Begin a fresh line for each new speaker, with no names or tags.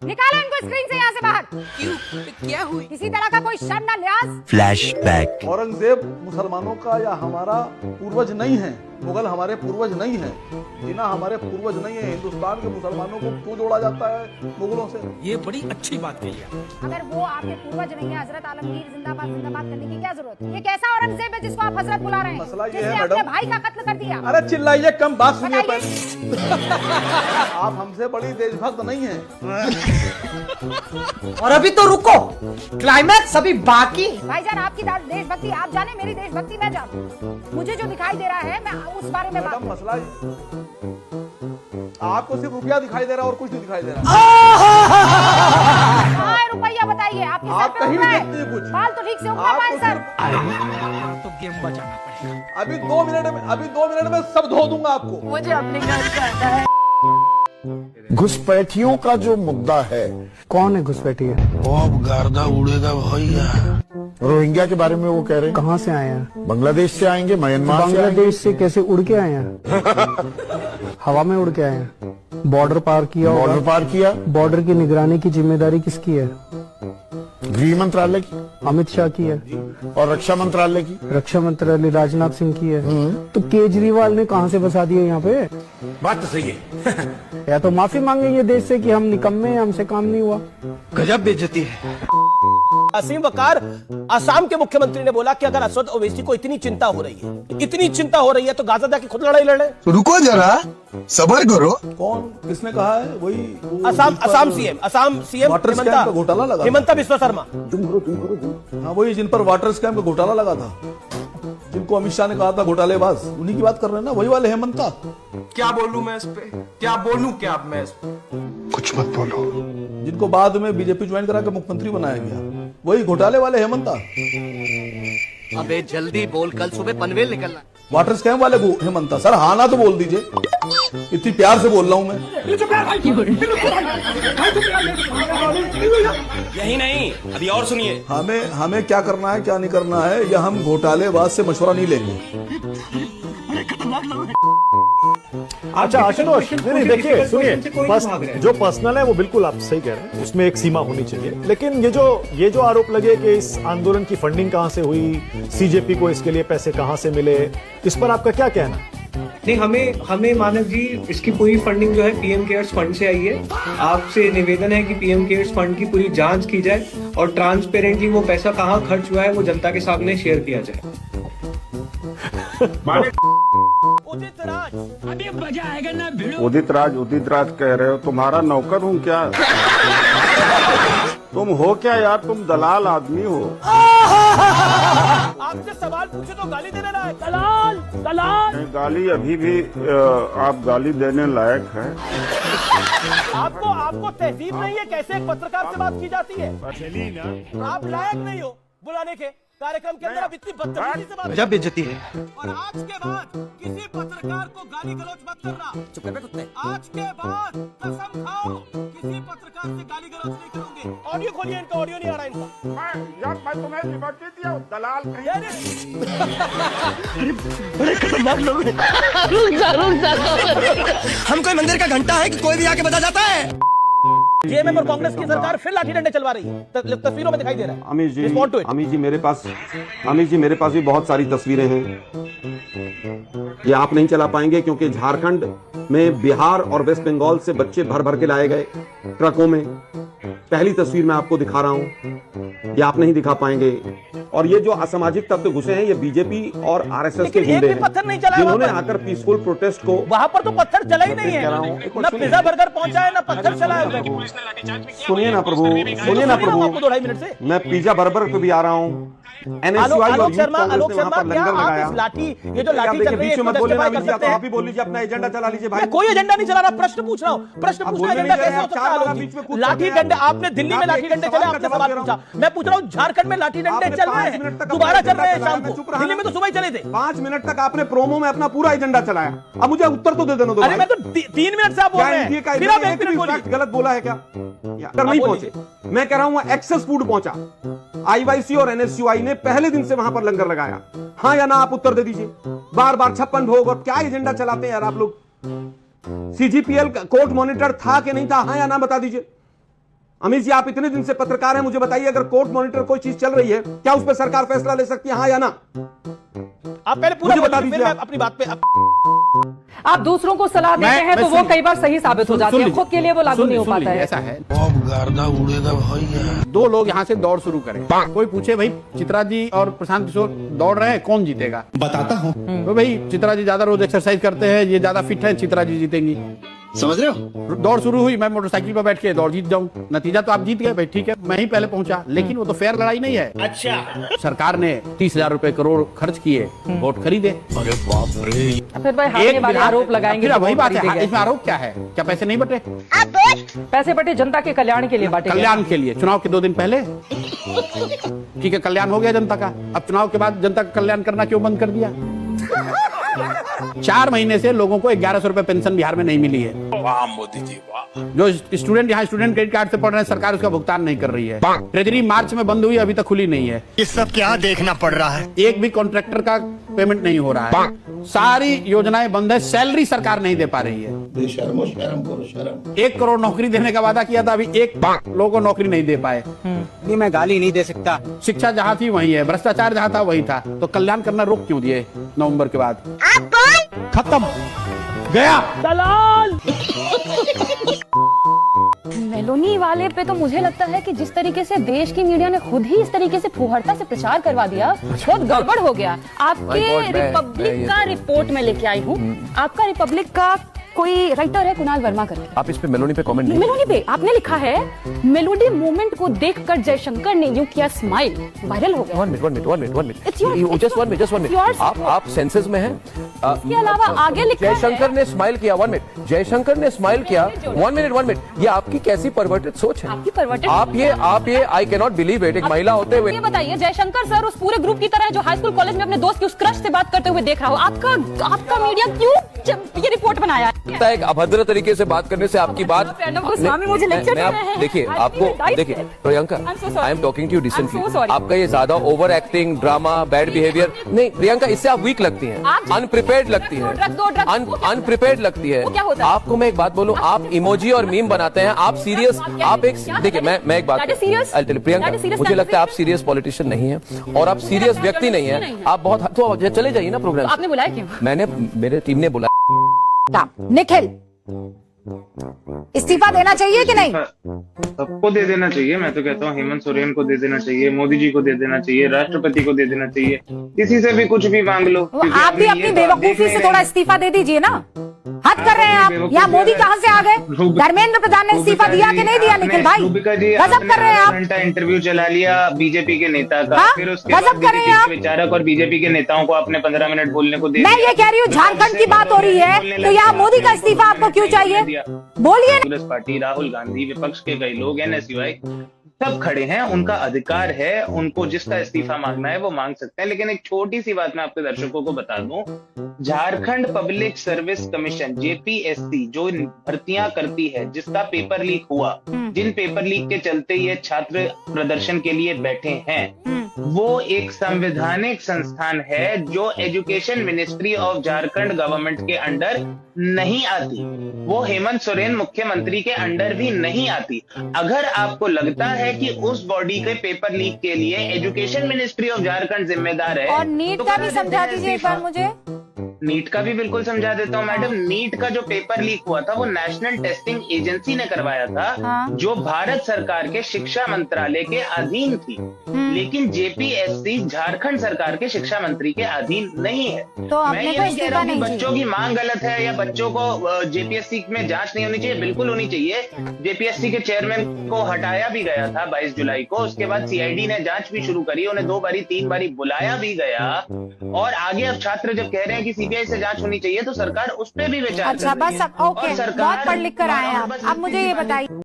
निकालो इनको स्क्रीन से यहाँ से बाहर।
क्यों? क्या हुई?
किसी तरह का कोई शर्म ना लिहाज।
फ्लैशबैक।
औरंगजेब मुसलमानों का या हमारा पूर्वज नहीं है, मुगल हमारे पूर्वज नहीं है, जिना हमारे पूर्वज नहीं है। हिंदुस्तान के मुसलमानों को क्यों जोड़ा जाता है मुगलों से?
ये बड़ी अच्छी बात कही है।
अगर वो आपके पूर्वज नहीं है, हजरत आलमगीर जिंदाबाद जिंदाबाद करने की क्या जरूरत है? ये कैसा औरंगजेब है जिसको आप हजरत बुला रहे हैं?
मसला ये है
जिसने
मैडम।
अपने भाई का कत्ल कर दिया।
अरे चिल्लाइए कम, बात सुनिए
बताइए।
पहले। आप हमसे बड़ी देशभक्त नहीं है।
और अभी तो रुको, क्लाइमैक्स अभी बाकी।
भाईजान आपकी देशभक्ति आप जाने, मेरी देशभक्ति मैं जानूं। मुझे जो दिखाई दे रहा है मैं उस बारे में बात
मैडम मसला आपको सिर्फ रुपया दिखाई दे रहा है और कुछ नहीं दिखाई दे रहा।
कहाँ है रुपया बताइए? आपके सर
आप
पे
कहीं
उगला
नहीं
है?
देखते कुछ।
बाल तो ठीक से उगला
आपको
पाए सर।
तो गेम बजाना पड़ेगा।
अभी 2 मिनट में सब धो दूंगा आपको।
मुझे अपने घर जाना है।
घुसपैठियों का जो मुद्दा है,
कौन है घुसपैठी है?
अब गर्दा उड़ेगा भैया।
रोहिंग्या के बारे में वो कह रहे हैं।
कहाँ से आए हैं?
बांग्लादेश से आएंगे, म्यांमार से आएंगे।
बांग्लादेश से कैसे उड़ के आए हैं? हवा में उड़ के आए हैं? बॉर्डर पार किया होगा।
बॉर्डर पार किया,
बॉर्डर की निगरानी की जिम्मेदारी किसकी है?
गृह मंत्रालय की
अमित शाह की है।
और रक्षा मंत्रालय की।
रक्षा मंत्रालय राजनाथ सिंह की है। तो केजरीवाल ने कहाँ से बसा दिया यहाँ पे?
बात तो सही है।
या तो माफी मांगेंगे देश से कि हम निकम्मे हैं, हमसे काम नहीं हुआ।
गजब बेइज्जती है।
असीम वकार असम के मुख्यमंत्री ने बोला कि अगर असद ओवैसी को इतनी चिंता हो रही है तो गाजा जाके खुद लड़ाई लड़े।
रुको जरा, सबर करो।
कौन, किसने कहा है? वही
असम सीएम
वाटर स्कैम का घोटाला लगा था।
हिमंता बिस्वा शर्मा।
हाँ, वही जिन पर वाटर स्कैम का घोटाला लगा था, जिनको अमित शाह ने कहा था घोटालेबाज, उन्हीं की बात कर रहे हैं ना, वही वाले हेमंता।
क्या बोलूं मैं इस पे? क्या बोलूं क्या अब मैं इस पे?
कुछ मत बोलो।
जिनको बाद में बीजेपी ज्वाइन करा के मुख्यमंत्री बनाया गया, वही घोटाले वाले हेमंता।
अबे जल्दी बोल, कल सुबह पनवेल निकलना।
वाटर स्कैम वाले हेमंता। सर हाँ ना तो बोल दीजिए, इतनी प्यार से बोल रहा हूं मैं।
यही नहीं, अभी और सुनिए।
हमें क्या करना है क्या नहीं करना है, यह हम घोटालेबाज से मशवरा नहीं लेंगे।
अच्छा आशुतोष, नहीं देखिए सुनिए, जो पर्सनल है वो बिल्कुल आप सही कह रहे हैं, उसमें एक सीमा होनी चाहिए। लेकिन ये जो आरोप लगे कि इस आंदोलन की फंडिंग कहां से हुई, सीजेपी को इसके लिए पैसे कहां से मिले, इस पर आपका क्या कहना?
नहीं, हमें मानव जी इसकी पूरी फंडिंग जो है पीएम केयर्स फंड से आई है। आपसे निवेदन है कि पीएम केयर्स फंड की पूरी जांच की जाए और ट्रांसपेरेंटली वो पैसा कहां खर्च हुआ है वो जनता के सामने शेयर किया जाए।
उदित राज कह रहे हो? तुम्हारा नौकर हूँ क्या? तुम हो क्या यार? तुम दलाल आदमी हो।
आपसे सवाल पूछे तो गाली देने रहा है। दलाल।
गाली अभी भी आप गाली देने लायक है।
आपको तहजीब नहीं है? कैसे एक पत्रकार से बात की जाती है? आप लायक नहीं हो बुलाने के कार्यक्रम के अंदर। आप इतनी बदतमीजी से बात।
गजब बेइज्जती है।
और आज के बाद किसी पत्रकार को गाली गलौज मत करना।
चुप कर बे कुत्ते।
आज के बाद कसम खाओ किसी पत्रकार से गाली गलौज नहीं करोगे। ऑडियो खोलिए इनका, ऑडियो नहीं आ रहा इनका।
मैं तुम्हें लिबर्टी दिया, दलाल
हम कोई मंदिर का घंटा है कि कोई भी आके बजा जाता है?
जेएमएम और कांग्रेस की सरकार फिर लाठी डंडे चलवा रही है। तस्वीरों में दिखाई दे रहा है।
Amit ji,
Respond to it.
Amit ji मेरे पास भी बहुत सारी तस्वीरें हैं। ये आप नहीं चला पाएंगे क्योंकि झारखंड में बिहार और वेस्ट बंगाल से बच्चे भर भर के लाए गए ट्रकों में। पहली तस्वीर मैं आपको दिखा रहा हूं, ये आप नहीं दिखा पाएंगे। और ये जो असामाजिक तत्व घुसे हैं, ये बीजेपी और आरएसएस के गुंडे हैं, जिन्होंने आकर पीसफुल प्रोटेस्ट को।
वहां पर तो पत्थर चला ही नहीं है, ना पिज्जा बर्गर पहुंचा है, ना पत्थर चला है।
सुनिए ना प्रभु, सुनिए ना प्रभु,
2.5 मिनट से
मैं पिज्जा बर्गर पे भी आ रहा हूँ।
आलोक शर्मा क्या आप इस लाठी, ये जो लाठी चल रही है,
आप ही बोल लीजिए, अपना एजेंडा चला लीजिए भाई।
कोई एजेंडा नहीं चला रहा, प्रश्न पूछ रहा हूँ। प्रश्न पूछना एजेंडा कैसे हो सकता है? आलोक जी, लाठी डंडे आपने दिल्ली में लाठी डंडे चले, आपने सवाल पूछा। मैं पूछ रहा हूँ झारखंड में लाठी डंडे चल रहे हैं, दोबारा चल रहे हैं शाम को। दिल्ली में तो सुबह ही चले थे।
5 मिनट तक आपने प्रोमो में अपना पूरा एजेंडा चलाया। अब मुझे उत्तर तो दे देना दो।
अरे मैं तो 3 मिनट से आप बोल रहे हैं, फिर आप 1 मिनट बोलिए।
गलत बोला है क्या? नहीं पहुंचे। मैं कह रहा हूं एक्सेस फूड पहुंचा। आईवाईसी और एनएसयूआई ने पहले दिन से वहां पर लंगर लगाया। हाँ या ना आप उत्तर दे दीजिए। बार बार 56 भोग और क्या एजेंडा चलाते हैं यार आप लोग। सीजीपीएल कोर्ट मॉनिटर था कि नहीं था? हाँ या ना बता दीजिए। अमित जी, आप इतने दिन से पत्रकार हैं, मुझे बताइए, अगर कोर्ट मॉनिटर कोई चीज चल रही है, क्या उस पर सरकार फैसला ले सकती है, हाँ या ना?
आप पहले पूरा
मुझे बता
बोलिए,
दीजिए
फिर मैं
आप।
अपनी बात पे
आप दूसरों को सलाह देते हैं तो वो कई बार सही साबित हो जाती है, खुद के लिए वो लागू नहीं हो पाता है।
ऐसा है, दो लोग यहाँ से दौड़ शुरू करें, कोई पूछे भाई चित्रा जी और प्रशांत किशोर दौड़ रहे हैं, कौन जीतेगा?
बताता हूँ,
तो भाई चित्रा जी ज्यादा रोज एक्सरसाइज करते हैं, ये ज्यादा फिट है, चित्रा जी जीतेंगी।
समझ रहे हो?
दौड़ शुरू हुई, मैं मोटरसाइकिल पर बैठ के दौड़ जीत जाऊं, नतीजा तो आप जीत गए भाई, ठीक है, मैं ही पहले पहुंचा, लेकिन वो तो फेयर लड़ाई नहीं है। अच्छा, सरकार ने 30,000 रुपए करोड़ खर्च किए, वोट खरीदे।
अरे बाप रे,
फिर भाई हारने वाले आरोप लगाएंगे।
फिर वही बात है, इसमें आरोप क्या है? क्या पैसे नहीं बटे?
पैसे बटे जनता के कल्याण के लिए बांटे गए।
कल्याण के लिए, चुनाव के 2 दिन पहले ठीक है, कल्याण हो गया जनता का, अब चुनाव के बाद जनता का कल्याण करना क्यों बंद कर दिया? 4 महीने से लोगों को 1100 रुपए पेंशन बिहार में नहीं मिली है।
वाह मोदी जी वाह।
जो स्टूडेंट यहाँ स्टूडेंट क्रेडिट कार्ड से पढ़ रहे हैं, सरकार उसका भुगतान नहीं कर रही है। ट्रेजरी मार्च में बंद हुई, अभी तक खुली नहीं है।
ये सब क्या देखना पड़ रहा है?
एक भी कॉन्ट्रैक्टर का पेमेंट नहीं हो रहा है, सारी योजनाएं बंद है, सैलरी सरकार नहीं दे पा रही है।
शर्म करो शर्म।
1 करोड़ नौकरी देने का वादा किया था, अभी 1 लोगों को नौकरी नहीं दे पाए।
मैं गाली नहीं दे सकता।
शिक्षा जहाँ थी वही है, भ्रष्टाचार जहाँ था वही था, तो कल्याण करना रोक क्यों दिए नवंबर के बाद?
खत्म गया दलाल।
मेलोनी वाले पे तो मुझे लगता है कि जिस तरीके से देश की मीडिया ने खुद ही इस तरीके से फुहरता से प्रचार करवा दिया, बहुत गड़बड़ हो गया। आपके रिपब्लिक का रिपोर्ट में लेके आई हूँ, आपका रिपब्लिक का कोई राइटर है कुणाल वर्मा करके,
आप इस पे मेलोनी पे कमेंट नहीं।
मेलोनी पे आपने लिखा है, मेलोडी मूवमेंट को देखकर जयशंकर ने यूं किया स्माइल, वायरल हो गया।
1 minute
It's yours.
Just 1 minute
Yours.
आप सेंसेस में हैं।
इसके अलावा आगे लिखा है,
जयशंकर ने स्माइल किया, 1 मिनट, जयशंकर ने स्माइल किया, 1 मिनट, ये आपकी कैसी परवर्टेड सोच है?
आपकी परवर्टेड
आप ये I can not believe it, एक महिला होते हुए।
ये बताइए, जयशंकर सर उस पूरे ग्रुप की तरह जो हाई स्कूल कॉलेज में अपने दोस्त की उस क्रश से बात करते हुए देख रहा हो, आपका मीडिया क्यों ये रिपोर्ट बनाया?
एक अभद्र तरीके से बात करने से आपकी बात
मुझे लेक्चर दे रहे हैं।
देखिए, आपको देखिए Priyanka, I am talking to you decently, आपका ये ज्यादा over acting, drama, bad behaviour नहीं प्रियंका, इससे आप वीक लगती हैं, अनप्रिपेयर्ड लगती हैं, अनप्रिपेयर्ड लगती है। आपको मैं एक बात बोलूं, आप इमोजी और मीम बनाते हैं, आप सीरियस, आप एक देखिए, मैं एक बात प्रियंका, मुझे लगता है आप सीरियस पॉलिटिशियन नहीं है और आप सीरियस व्यक्ति नहीं है, आप बहुत, तो चले जाइए ना प्रोग्राम।
आपने बुलाया क्यों?
मैंने, मेरे टीम ने बुलाया।
निखिल, इस्तीफा देना चाहिए कि नहीं?
सबको दे देना चाहिए। मैं तो कहता हूँ हेमंत सोरेन को दे देना चाहिए, मोदी जी को दे देना चाहिए, राष्ट्रपति को दे देना चाहिए, किसी से भी कुछ भी मांग लो।
आप भी अपनी बेवकूफी से थोड़ा इस्तीफा दे दीजिए ना, हद कर रहे हैं आप। यहाँ मोदी कहाँ से आ गए? धर्मेंद्र प्रधान ने इस्तीफा दिया कि नहीं दिया? निखिल भाई, गजब कर रहे हैं आप।
घंटा इंटरव्यू चला लिया बीजेपी के नेता का, फिर उसके
गजब कर रहे हैं आप।
विचारक और बीजेपी के नेताओं को आपने 15 मिनट बोलने को दे।
मैं ये कह रही हूँ, झारखंड की बात हो रही है तो यहाँ मोदी का इस्तीफा आपको क्यों चाहिए? बोलिए।
कांग्रेस पार्टी, राहुल गांधी, विपक्ष के कई लोग, NSUI सब खड़े हैं, उनका अधिकार है, उनको जिसका इस्तीफा मांगना है वो मांग सकते हैं। लेकिन एक छोटी सी बात मैं आपके दर्शकों को बता दूं, Jharkhand public service commission JPSC जो भर्तियां करती है, जिसका पेपर लीक हुआ, जिन पेपर लीक के चलते ये छात्र प्रदर्शन के लिए बैठे हैं, वो एक संवैधानिक संस्थान है जो education ministry of Jharkhand government के अंडर नहीं आती, वो हेमंत सोरेन मुख्यमंत्री के अंडर भी नहीं आती। अगर आपको लगता है कि उस बॉडी के पेपर लीक के लिए एजुकेशन मिनिस्ट्री ऑफ झारखंड जिम्मेदार है,
और नीट का भी समझा दीजिए एक बार मुझे।
नीट का भी बिल्कुल समझा देता हूँ मैडम। नीट का जो पेपर लीक हुआ था वो नेशनल टेस्टिंग एजेंसी ने करवाया था, जो भारत सरकार के शिक्षा मंत्रालय के अधीन थी, लेकिन JPSC झारखंड सरकार के शिक्षा मंत्री के अधीन नहीं है।
तो
मैं ये नहीं कह रहा हूँ कि बच्चों की मांग गलत है या बच्चों को JPSC में जांच नहीं होनी चाहिए, बिल्कुल होनी चाहिए। JPSC के चेयरमैन को हटाया भी गया था 22 जुलाई को, उसके बाद CID ने जांच भी शुरू करी, उन्हें 2 बारी 3 बारी बुलाया भी गया, और आगे अब छात्र जब कह रहे हैं कि CBI से जांच होनी चाहिए तो सरकार उस पर भी विचार।
अच्छा बस, ओके, बहुत पढ़ लिख कर आए हैं आप। अब मुझे ये बताइए।